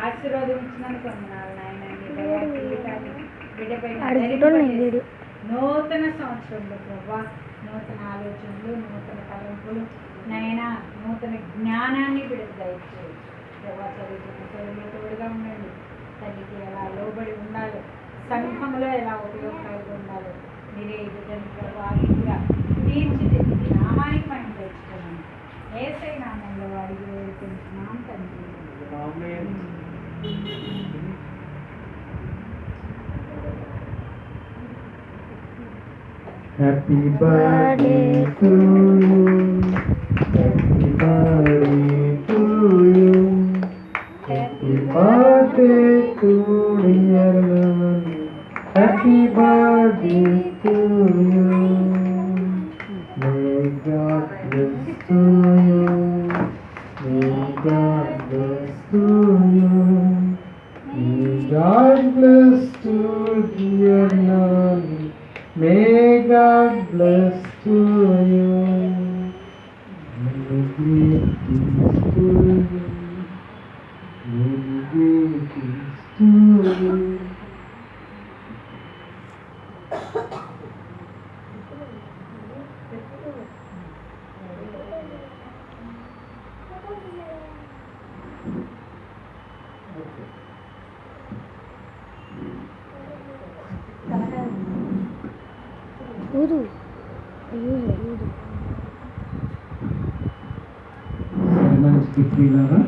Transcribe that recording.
ఆశీర్వాదించినందుకు వందనాలు నాయన. నీ దయా జీవితాన్ని బిడ్డపై నూతన సంవత్సరంలో ప్రభా నూతన ఆలోచనలు, నూతన తలంపులు నైనా, నూతన జ్ఞానాన్ని బిడ్డకు దయచేయి ప్రభా. చదువుతున్న చదువులో తోడుగా ఉండండి. తల్లికి ఎలా లోబడి ఉండాలో, సంఘంలో ఎలా ఉపయోగకరంగా ఉండాలో మీరే ఈ బిడ్డను ప్రభావితంగా తీర్చిదిద్ది నామానికి మనం తెచ్చుకున్నాను. యేసయ్య నామంలో అడిగి వేడుకుంటున్నాం తండ్రి. Happy birthday to you. Happy birthday to you. Happy birthday to dear Nani. Happy birthday to you. May God bless to you. May God bless to you. May God bless to dear Nani. May God bless to you. Many greetings to you. Many greetings to you. Sermons Kiprila